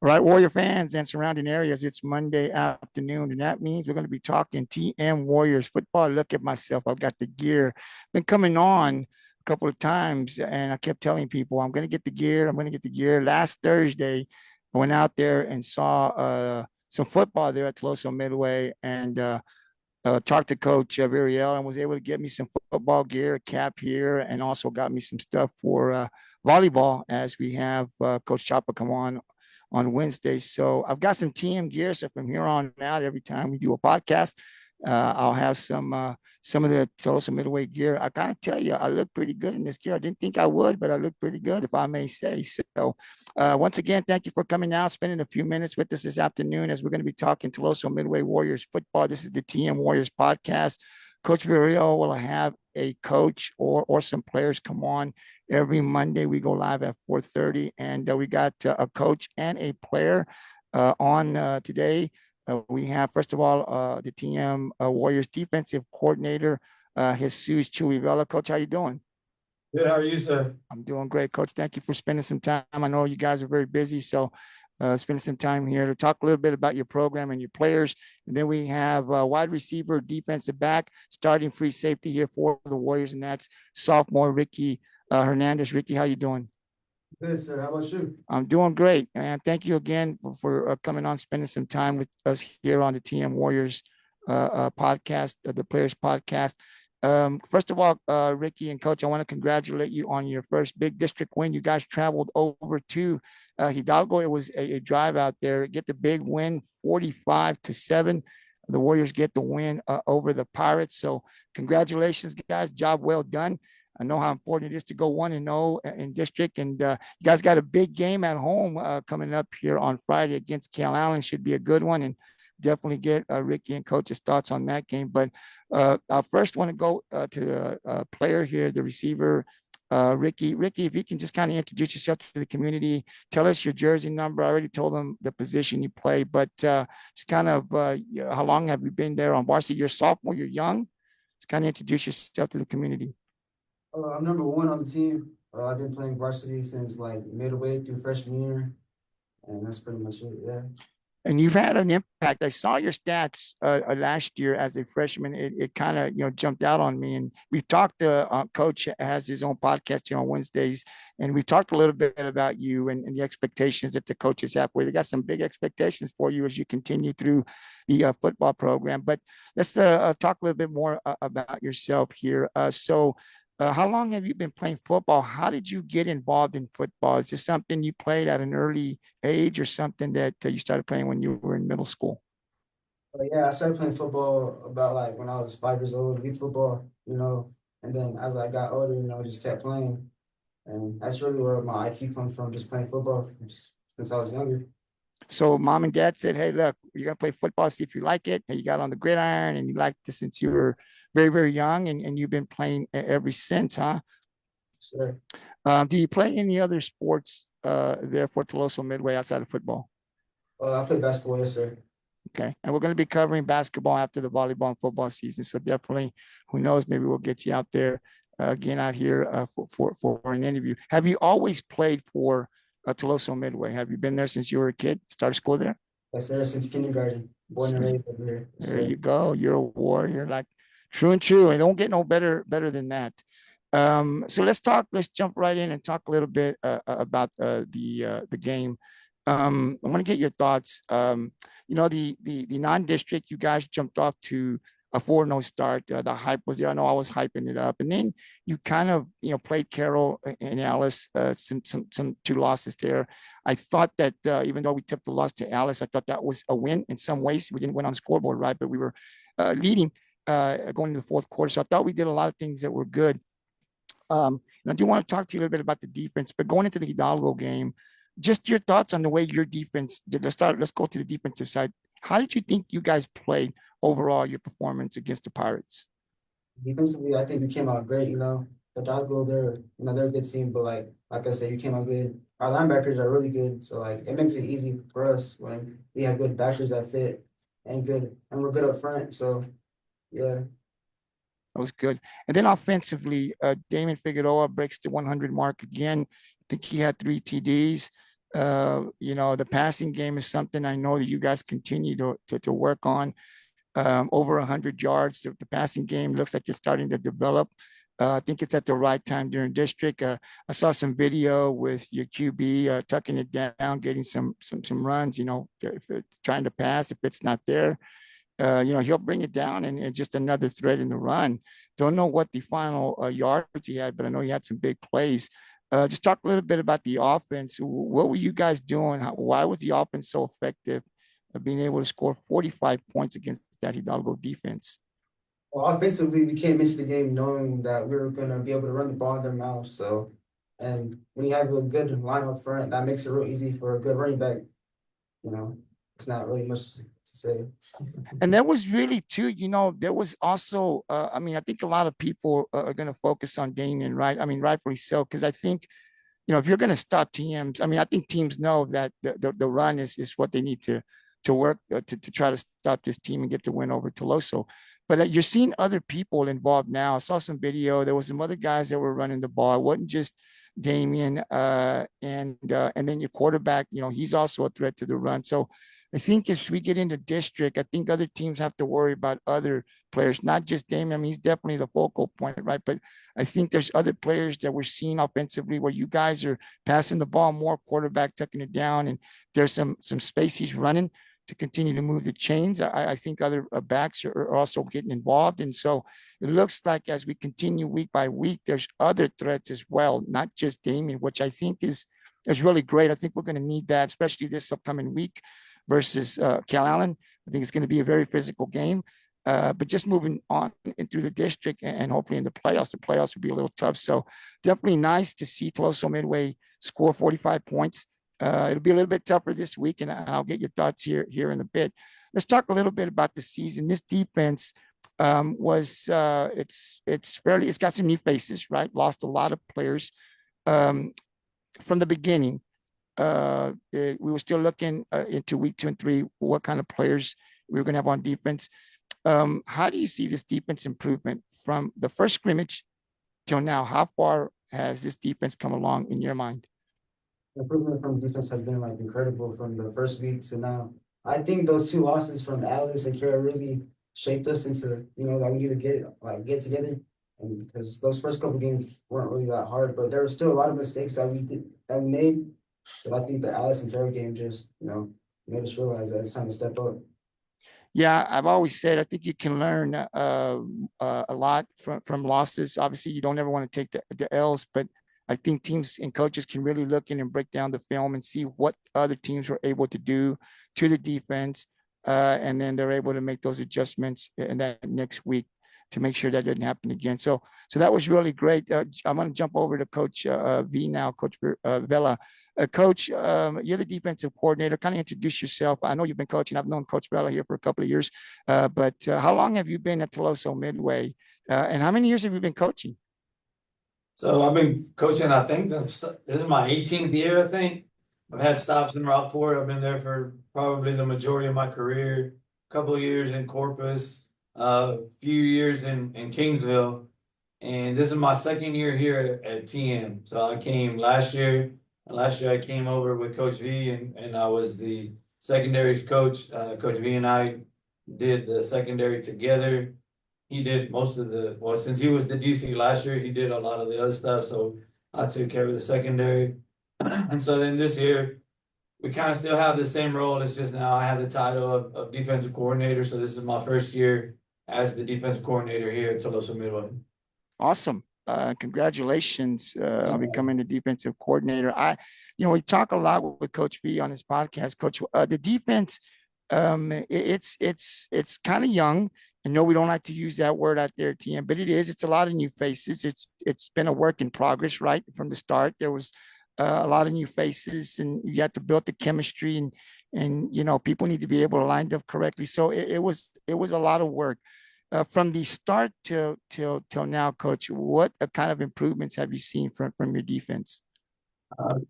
All right, Warrior fans and surrounding areas, it's Monday afternoon, and that means we're going to be talking TM Warriors football. Look at myself. I've got the gear. Been coming on a couple of times, and I kept telling people, I'm going to get the gear. I'm going to get the gear. Last Thursday, I went out there and saw some football there at Toloso Midway and talked to Coach Viriel and was able to get me some football gear, a cap here, and also got me some stuff for volleyball as we have Coach Chapa come on Wednesday. So I've got some TM gear. So from here on out, every time we do a podcast, I'll have some of the Tulsa Midway gear. I gotta tell you, I look pretty good in this gear. I didn't think I would, but I look pretty good, if I may say. So once again, thank you for coming out, spending a few minutes with us this afternoon as we're going to be talking Tulsa Midway Warriors football. This is the TM Warriors podcast. Coach Viriel will have a coach or some players come on every Monday. We go live at 4:30, and we got a coach and a player on today. We have, first of all, the TM Warriors defensive coordinator, Jesus Chewy Vela. Coach, how you doing? Good. How are you, sir? I'm doing great, Coach. Thank you for spending some time. I know you guys are very busy, so spending some time here to talk a little bit about your program and your players. And then we have wide receiver, defensive back, starting free safety here for the Warriors, and that's sophomore Ricky Hernandez. Ricky, how you doing? Good, sir. How about you? I'm doing great, and thank you again for coming on, spending some time with us here on the TM Warriors podcast, the Players Podcast. First of all, Ricky and Coach, I want to congratulate you on your first big district win. You guys traveled over to Hidalgo. It was a drive out there. Get the big win, 45-7. The Warriors get the win over the Pirates. So congratulations, guys. Job well done. I know how important it is to go 1-0 in district, and you guys got a big game at home coming up here on Friday against Cal Allen. Should be a good one, and definitely get Ricky and Coach's thoughts on that game. But I first want to go to the player here, the receiver, Ricky. Ricky, if you can just kind of introduce yourself to the community, tell us your jersey number. I already told them the position you play, but just kind of how long have you been there on varsity? You're sophomore, you're young. Just kind of introduce yourself to the community. I'm number one on the team. I've been playing varsity since like midway through freshman year, and that's pretty much it. Yeah. And you've had an impact. I saw your stats last year as a freshman. It kind of jumped out on me. And we've talked to Coach has his own podcast here on Wednesdays, and we talked a little bit about you and the expectations that the coaches have for you. They got some big expectations for you as you continue through the football program. But let's talk a little bit more about yourself here. How long have you been playing football? How did you get involved in football? Is this something you played at an early age or something that you started playing when you were in middle school? Yeah, I started playing football about like when I was 5 years old, youth football, and then as I got older, just kept playing. And that's really where my IQ comes from, just playing football since I was younger. So mom and dad said, hey, look, you're going to play football, see if you like it. And you got on the gridiron and you liked it since you were very, very young, and you've been playing ever since, huh? Sure. Do you play any other sports there for Toloso Midway outside of football? I play basketball, yes, sir. Okay. And we're going to be covering basketball after the volleyball and football season. So definitely, who knows, maybe we'll get you out there again out here for an interview. Have you always played for Toloso Midway? Have you been there since you were a kid? Started school there? Yes, sir. Since kindergarten, born and raised over here. Yes, There sir. you go. You're a warrior, like true and true. And don't get no better than that. So let's jump right in and talk a little bit about the game. I want to get your thoughts. The non-district, you guys jumped off to a 4-0 start. The hype was there. I know I was hyping it up. And then you kind of, played Carroll and Alice, some two losses there. I thought that even though we took the loss to Alice, I thought that was a win in some ways. We didn't win on the scoreboard, right? But we were leading going into the fourth quarter. So I thought we did a lot of things that were good. And I do want to talk to you a little bit about the defense, but going into the Hidalgo game, just your thoughts on the way your defense did. Let's go to the defensive side. How did you think you guys played overall, your performance against the Pirates? Defensively, I think we came out great. The Dodgeville, they're a good team, but like I said, you came out good. Our linebackers are really good, so like it makes it easy for us when we have good backers that fit and we're good up front. So yeah. That was good. And then offensively, Damon Figueroa breaks the 100 mark again. I think he had 3 TDs. The passing game is something I know that you guys continue to work on. Over 100 yards. The passing game looks like it's starting to develop. I think it's at the right time during district. I saw some video with your QB tucking it down, getting some runs. If it's trying to pass, if it's not there, he'll bring it down and just another thread in the run. Don't know what the final yards he had, but I know he had some big plays. Just talk a little bit about the offense. What were you guys doing? Why was the offense so effective of being able to score 45 points against that Hidalgo defense? Well, offensively, we came into the game knowing that we were gonna be able to run the ball in their mouth. So, and when you have a good line up front, that makes it real easy for a good running back. You know, it's not really much to say. And that was really too, there was also, I think a lot of people are going to focus on Damien, right? I mean, rightfully so, because I think if you're going to stop teams, I think teams know that the run is what they need to work to try to stop this team and get the win over Toloso. But you're seeing other people involved now. I saw some video. There was some other guys that were running the ball. It wasn't just Damien, and then your quarterback. He's also a threat to the run. So I think as we get into district, I think other teams have to worry about other players, not just Damien. I mean, he's definitely the focal point, right? But I think there's other players that we're seeing offensively where you guys are passing the ball more, quarterback tucking it down, and there's some space he's running to continue to move the chains. I think other backs are also getting involved. And so it looks like as we continue week by week, there's other threats as well, not just Damien, which I think is really great. I think we're going to need that, especially this upcoming week versus Cal Allen. I think it's going to be a very physical game. But just moving on through the district and hopefully in the playoffs will be a little tough. So definitely nice to see Toloso Midway score 45 points. It'll be a little bit tougher this week, and I'll get your thoughts here in a bit. Let's talk a little bit about the season. This defense it's got some new faces, right? Lost a lot of players from the beginning. We were still looking into week 2 and 3 what kind of players we were going to have on defense. How do you see this defense improvement from the first scrimmage till now? How far has this defense come along in your mind? Improvement from defense has been like incredible from the first week to now. I think those two losses from Alex and Kara really shaped us into, that we need to get together. And because those first couple games weren't really that hard, but there were still a lot of mistakes that we made. But I think the Alex and Kara game just, made us realize that it's time to step up. Yeah, I've always said I think you can learn a lot from losses. Obviously, you don't ever want to take the L's, but I think teams and coaches can really look in and break down the film and see what other teams were able to do to the defense, and then they're able to make those adjustments in that next week to make sure that didn't happen again. So that was really great. I'm going to jump over to Coach V now, Coach Vela. Coach, you're the defensive coordinator. Kind of introduce yourself. I know you've been coaching. I've known Coach Vela here for a couple of years, but how long have you been at Toloso Midway, and how many years have you been coaching? So I've been coaching, I think this is my 18th year, I think. I've had stops in Rockport. I've been there for probably the majority of my career. A couple of years in Corpus, a few years in Kingsville. And this is my second year here at TM. So I came last year. Last year I came over with Coach V and I was the secondaries coach. Coach V and I did the secondary together. He did most of since he was the DC last year, he did a lot of the other stuff. So I took care of the secondary. And so then this year, we kind of still have the same role. It's just now I have the title of defensive coordinator. So this is my first year as the defensive coordinator here at Toloso Midway. Awesome. Congratulations on becoming the defensive coordinator. We talk a lot with Coach V on his podcast. Coach, the defense, it's kind of young. I know we don't like to use that word out there at TM, but it is. It's a lot of new faces. It's been a work in progress, right? From the start, there was a lot of new faces, and you have to build the chemistry, and people need to be able to line up correctly. So it was a lot of work. From the start till now, Coach, what kind of improvements have you seen from your defense?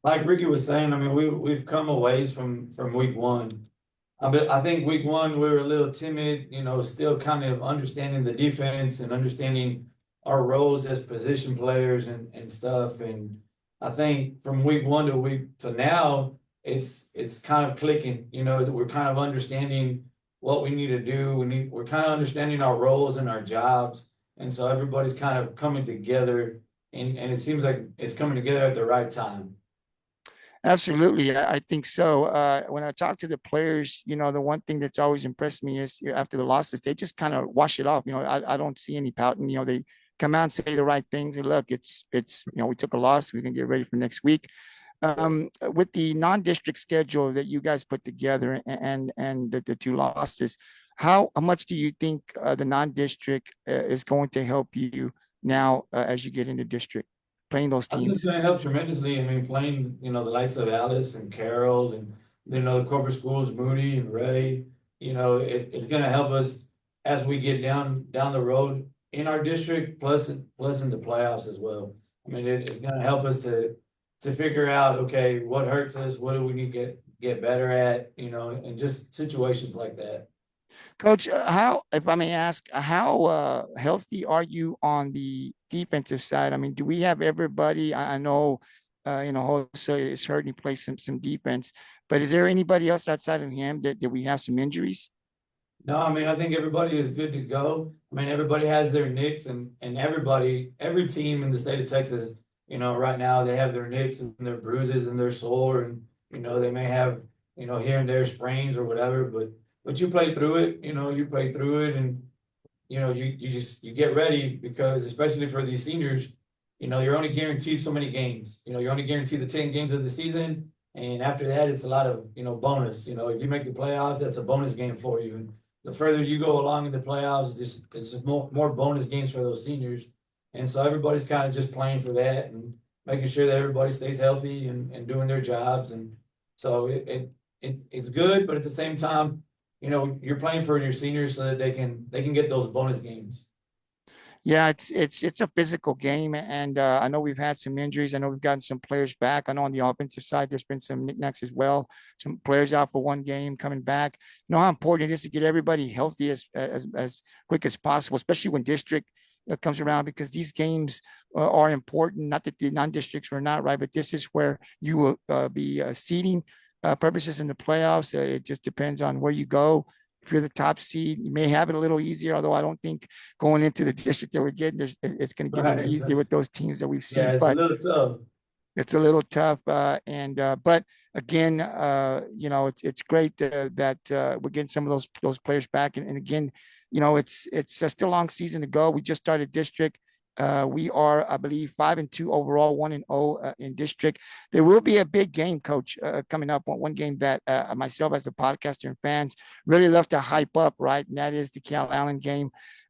Like Ricky was saying, I mean, we've come a ways from week one. I think week one we were a little timid, still kind of understanding the defense and understanding our roles as position players and stuff. And I think from week one to now, it's kind of clicking, we're kind of understanding what we need to do. We're kind of understanding our roles and our jobs. And so everybody's kind of coming together, and it seems like it's coming together at the right time. Absolutely, I think so. When I talk to the players, the one thing that's always impressed me is after the losses, they just kind of wash it off. I don't see any pouting. They come out and say the right things. And look, it's we took a loss. We can get ready for next week. With the non-district schedule that you guys put together and the two losses, how much do you think the non-district is going to help you now as you get into district, playing those I think it's teams? gonna help tremendously. I mean, playing, the likes of Alice and Carol and, the corporate schools, Moody and Ray, it's gonna help us as we get down the road in our district, plus in the playoffs as well. I mean, it's gonna help us to figure out, okay, what hurts us, what do we need to get better at, and just situations like that. Coach, how, if I may ask, how healthy are you on the defensive side? I mean, do we have everybody? I know, Jose is hurt and he plays some defense, but is there anybody else outside of him that we have some injuries? No, I mean, I think everybody is good to go. I mean, everybody has their nicks, and every team in the state of Texas, right now they have their nicks and their bruises and their sore, and, they may have, here and there sprains or whatever, but you play through it, you play through it, and, you get ready, because especially for these seniors, you're only guaranteed so many games. You're only guaranteed the 10 games of the season, and after that, it's a lot of, bonus. If you make the playoffs, that's a bonus game for you. And the further you go along in the playoffs, it's just more bonus games for those seniors. And so everybody's kind of just playing for that and making sure that everybody stays healthy and doing their jobs. And so it's good, but at the same time, you're playing for your seniors so that they can get those bonus games. Yeah, it's a physical game, and I know we've had some injuries. I know we've gotten some players back. I know on the offensive side, there's been some knickknacks as well. Some players out for one game, coming back. You know how important it is to get everybody healthy as quick as possible, especially when district comes around, because these games are important. Not that the non-districts were not right, but this is where you will be seeding purposes in the playoffs. It just depends on where you go. If you're the top seed, you may have it a little easier, although I don't think going into the district that we're getting, it's going to get any Right. easier with those teams that we've Yeah, seen. it's a But little tough. it's a little tough. But again, it's great that we're getting some of those players back. And again, it's still a long season to go. We just started district. We are, I believe, 5-2 overall, 1-0 in district. There will be a big game, Coach, coming up. One game that myself, as a podcaster and fans, really love to hype up, right? And that is the Cal Allen game.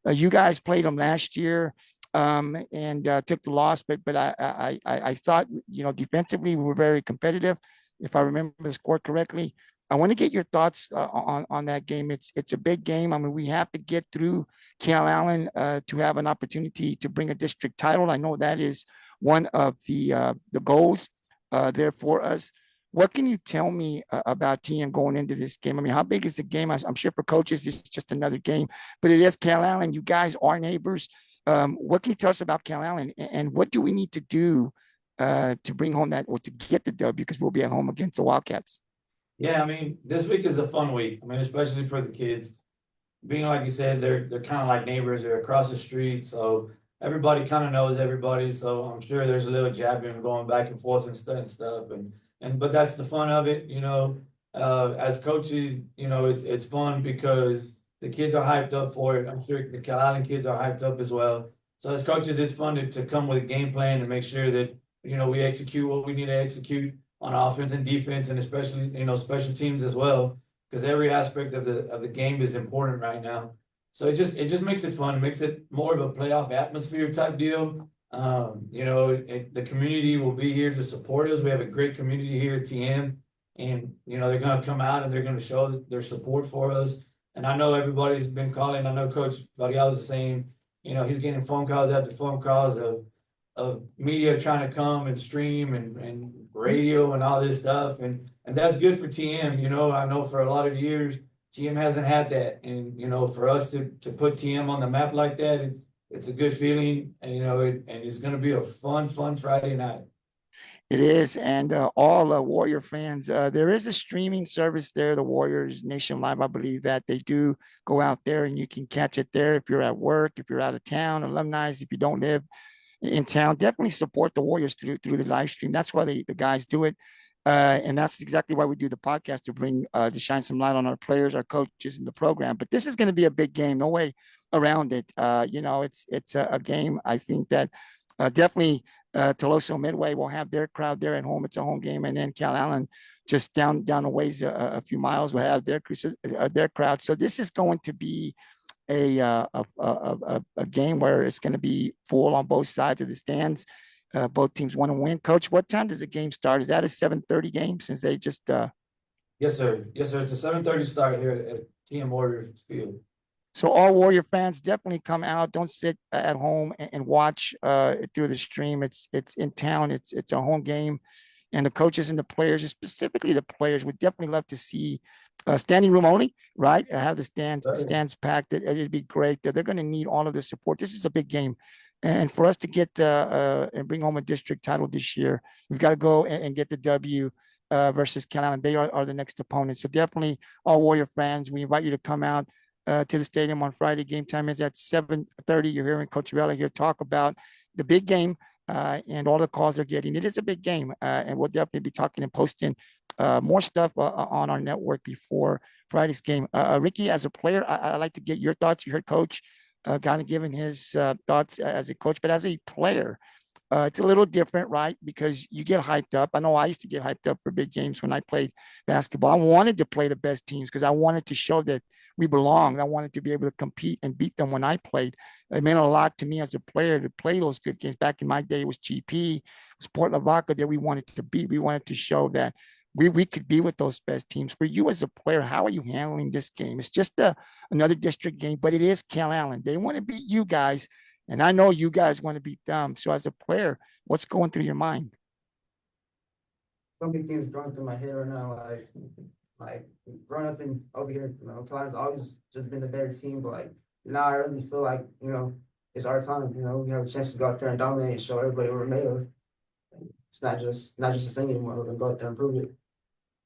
You guys played them last year and took the loss, but I thought, defensively we were very competitive, if I remember the score correctly. I want to get your thoughts on that game. It's a big game. I mean, we have to get through Cal Allen to have an opportunity to bring a district title. I know that is one of the goals there for us. What can you tell me about TM going into this game? I mean, how big is the game? I'm sure for coaches, it's just another game, but it is Cal Allen. You guys are neighbors. What can you tell us about Cal Allen, and what do we need to do to bring home that, or to get the W, because we'll be at home against the Wildcats? Yeah, I mean, this week is a fun week. I mean, especially for the kids. Being like you said, they're kind of like neighbors. They're across the street, so everybody kind of knows everybody. So I'm sure there's a little jabbing going back and forth and stuff. And but that's the fun of it, As coaches, it's fun because the kids are hyped up for it. I'm sure the Cal Island kids are hyped up as well. So as coaches, it's fun to come with a game plan and make sure that we execute what we need to execute on offense and defense, and especially special teams as well, because every aspect of the game is important right now. So it just makes it fun, makes it more of a playoff atmosphere type deal. The community will be here to support us. We have a great community here at TM, and they're going to come out and they're going to show their support for us. And I know everybody's been calling. I know Coach Variados is saying, he's getting phone calls after phone calls of media trying to come and stream and radio and all this stuff, and that's good for TM. I know for a lot of years TM hasn't had that, and for us to put TM on the map like that, it's a good feeling, and and it's going to be a fun Friday night. It is, and all Warrior fans, there is a streaming service there, the Warriors Nation Live. I believe that they do go out there, and you can catch it there if you're at work, if you're out of town, alumni. If you don't live in town, definitely support the Warriors through the live stream. That's why the guys do it, and that's exactly why we do the podcast to bring to shine some light on our players, our coaches, in the program. But this is going to be a big game, no way around it. It's a game. I think that definitely Toloso Midway will have their crowd there at home. It's a home game, and then Cal Allen just down the ways a few miles will have their crowd. So this is going to be a game where it's going to be full on both sides of the stands. Both teams want to win. Coach, what time does the game start? Is that a 7:30 game? Since they just Yes, sir. Yes, sir. It's a 7:30 start here at TM Warriors Field. So all Warrior fans definitely come out. Don't sit at home and watch through the stream. It's in town. It's a home game, and the coaches and the players, specifically the players, would definitely love to see standing room only, right? Have the stands packed. It'd be great. They're going to need all of the support. This is a big game, and for us to get and bring home a district title this year, we've got to go and get the W. Versus Cal Allen. They are the next opponent. So definitely all Warrior fans, we invite you to come out to the stadium on Friday. Game time is at 7:30. You're hearing Coach Vela here talk about the big game and all the calls they're getting. It is a big game, and we'll definitely be talking and posting more stuff on our network before Friday's game. Ricky, as a player, I'd like to get your thoughts. You heard Coach kind of giving his thoughts as a coach, but as a player, it's a little different, right? Because you get hyped up. I know I used to get hyped up for big games when I played basketball. I wanted to play the best teams because I wanted to show that we belonged. I wanted to be able to compete and beat them when I played. It meant a lot to me as a player to play those good games. Back in my day, it was GP, it was Port Lavaca that we wanted to beat. We wanted to show that we could be with those best teams. For you as a player, how are you handling this game? It's just another district game, but it is Cal Allen. They want to beat you guys. And I know you guys want to beat them. So as a player, what's going through your mind? So many things going through my head right now. Like growing up in over here, Clyde's always just been the better team. But like now, I really feel like it's our time. We have a chance to go out there and dominate and show everybody what we're made of. It's not just a thing anymore. We're gonna go out there and prove it.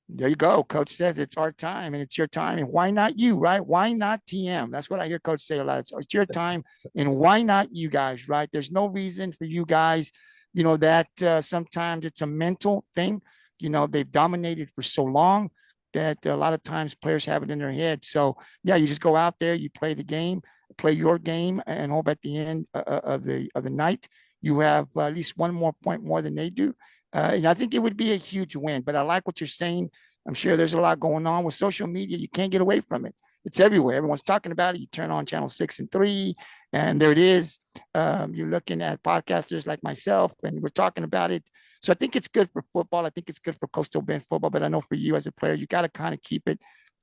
There you go. Coach says it's our time and it's your time. And why not you, right? Why not TM? That's what I hear Coach say a lot. It's your time. And why not you guys, right? There's no reason for you guys, that sometimes it's a mental thing. They've dominated for so long that a lot of times players have it in their head. So, yeah, you just go out there, you play the game, play your game, and hope at the end of the night you have at least one more point more than they do. And I think it would be a huge win, but I like what you're saying. I'm sure there's a lot going on with social media. You can't get away from it. It's everywhere. Everyone's talking about it. You turn on channel 6 and 3, and there it is. You're looking at podcasters like myself, and we're talking about it. So I think it's good for football. I think it's good for Coastal Bend football, but I know for you as a player, you got to kind of keep it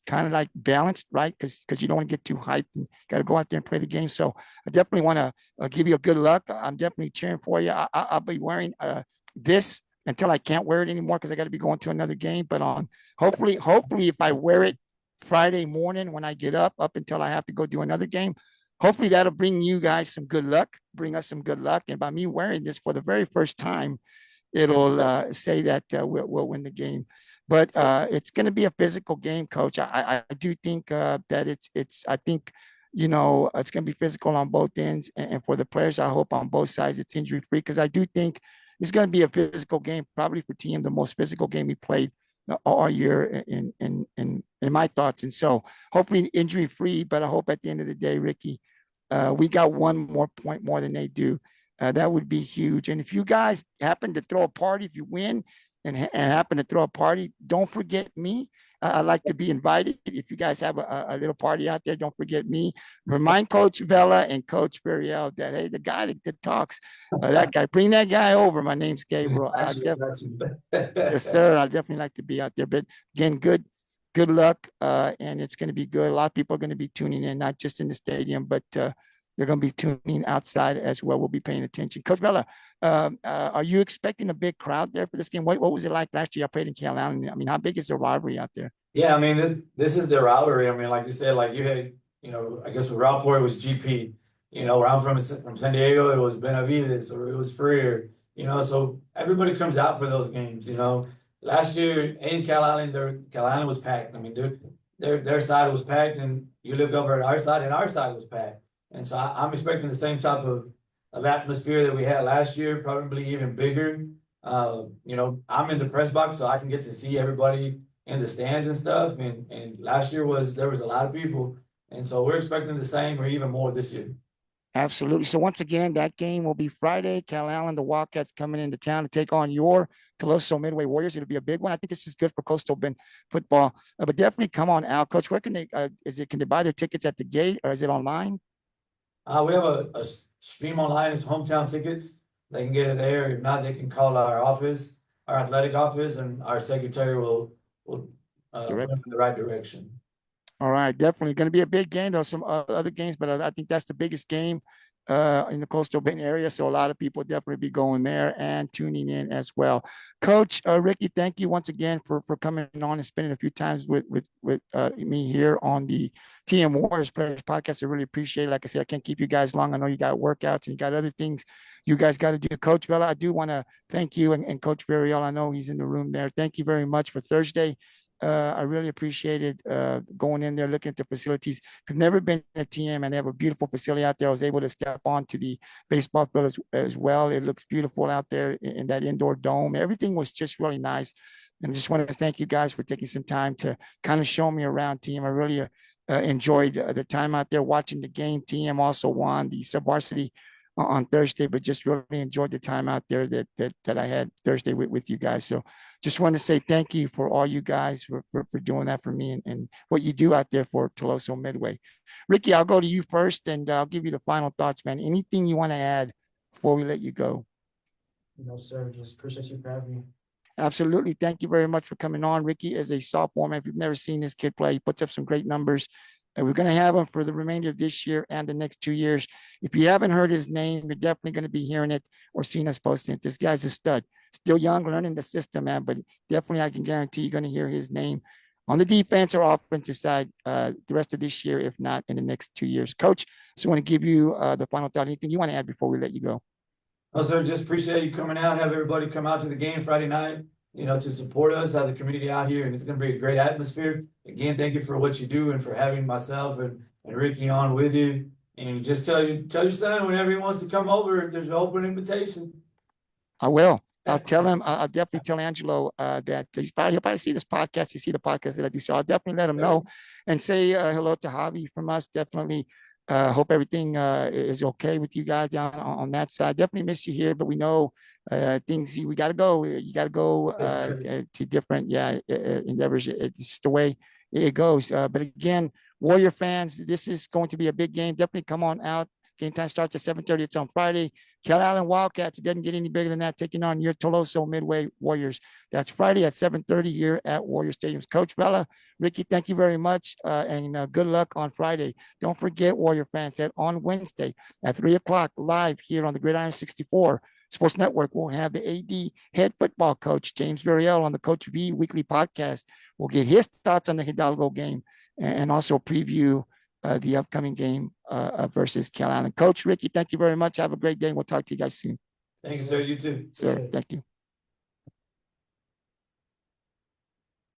kind of like balanced, right? Because you don't want to get too hyped and got to go out there and play the game. So I definitely want to give you a good luck. I'm definitely cheering for you. I'll be wearing this until I can't wear it anymore because I got to be going to another game. But hopefully, if I wear it Friday morning when I get up until I have to go do another game, hopefully that'll bring you guys some good luck, bring us some good luck. And by me wearing this for the very first time, it'll say that we'll win the game. But it's going to be a physical game, Coach. I do think that I think, it's going to be physical on both ends. And for the players, I hope on both sides it's injury free because I do think it's going to be a physical game, probably for TM, the most physical game we played all year in my thoughts. And so hopefully injury free, but I hope at the end of the day, Ricky, we got one more point more than they do. That would be huge. And if you guys happen to throw a party, if you win and happen to throw a party, don't forget me. I'd like to be invited. If you guys have a little party out there, don't forget me. Remind Coach Vela and Coach Ferriel that, hey, the guy that talks, that guy, bring that guy over. My name's Gabriel. Yes, sir. I'd definitely like to be out there. But again, good luck. And it's going to be good. A lot of people are going to be tuning in, not just in the stadium, but they're going to be tuning outside as well. We'll be paying attention. Coach Vela, are you expecting a big crowd there for this game? What was it like last year? I played in Cal Allen. I mean, how big is the rivalry out there? Yeah, I mean, this is the rivalry. I mean, like you said, like you had, I guess with Rockport it was GP. Where I'm from San Diego, it was Benavides or it was Freer. you know, so everybody comes out for those games, you know. Last year in Cal Island was packed. I mean, their side was packed, and you look over at our side, and our side was packed. And so I'm expecting the same type of atmosphere that we had last year, probably even bigger. You know, I'm in the press box, so I can get to see everybody in the stands and stuff. And last year there was a lot of people, and so we're expecting the same or even more this year. Absolutely. So once again, that game will be Friday. Cal Allen, the Wildcats coming into town to take on your Tuloso Midway Warriors. It'll be a big one. I think this is good for Coastal Bend football. But definitely come on out, Coach. Where can they? Can they buy their tickets at the gate or is it online? We have a stream online. It's Hometown Tickets. They can get it there. If not, they can call our office, our athletic office, and our secretary will put Direct. them in the right direction. All right, definitely going to be a big game. Though some other games, but I think that's the biggest game in the Coastal Bend area. So a lot of people definitely be going there and tuning in as well. Coach Ricky, thank you once again for coming on and spending a few times with me here on the TM Warriors Players Podcast. I really appreciate it. Like I said, I can't keep you guys long. I know you got workouts and you got other things you guys got to do. Coach Vela, I do want to thank you and Coach Variel. I know he's in the room there. Thank you very much for Thursday. I really appreciated going in there, looking at the facilities. I've never been at TM, and they have a beautiful facility out there. I was able to step onto the baseball field as well. It looks beautiful out there in that indoor dome. Everything was just really nice. And I just wanted to thank you guys for taking some time to kind of show me around TM. I really enjoyed the time out there watching the game. TM also won the sub-varsity on Thursday, but just really enjoyed the time out there that I had Thursday with you guys. So just want to say thank you for all you guys for doing that for me and what you do out there for Tuloso Midway. Ricky, I'll go to you first and I'll give you the final thoughts, man. Anything you want to add before we let you go? No, sir. Just appreciate you for having me. Absolutely. Thank you very much for coming on. Ricky is a sophomore, man. If you've never seen this kid play, he puts up some great numbers. And we're going to have him for the remainder of this year and the next 2 years. If you haven't heard his name, you're definitely going to be hearing it or seeing us posting it. This guy's a stud. Still young, learning the system, man. But definitely, I can guarantee you're going to hear his name on the defense or offensive side the rest of this year, if not in the next 2 years. Coach, so I want to give you the final thought. Anything you want to add before we let you go? No, sir, just appreciate you coming out, have everybody come out to the game Friday night, you know, to support us, have the community out here, and it's gonna be a great atmosphere. Again, thank you for what you do and for having myself and Ricky on with you. And just tell your son whenever he wants to come over, there's an open invitation. I will. I'll tell him. I'll definitely tell Angelo that he'll probably see this podcast. He see the podcast that I do, so I'll definitely let him know and say hello to Javi from us. Definitely hope everything is okay with you guys down on that side. Definitely miss you here, but we know things. We got to go. You got to go to different endeavors. It's just the way it goes. But again, Warrior fans, this is going to be a big game. Definitely come on out. Game time starts at 7:30. It's on Friday. Cal Allen Wildcats. It doesn't get any bigger than that. Taking on your Tuloso Midway Warriors. That's Friday at 7:30 here at Warrior Stadiums. Coach Vela, Ricky, thank you very much, and good luck on Friday. Don't forget, Warrior fans, that on Wednesday at 3:00 live here on the Gridiron 64 Sports Network, we'll have the AD head football coach James Variel on the Coach V Weekly Podcast. We'll get his thoughts on the Hidalgo game and also preview the upcoming game versus Cal Allen. Coach Ricky, thank you very much. Have a great day. We'll talk to you guys soon. Thank you, sir. You too. Sir, thank you.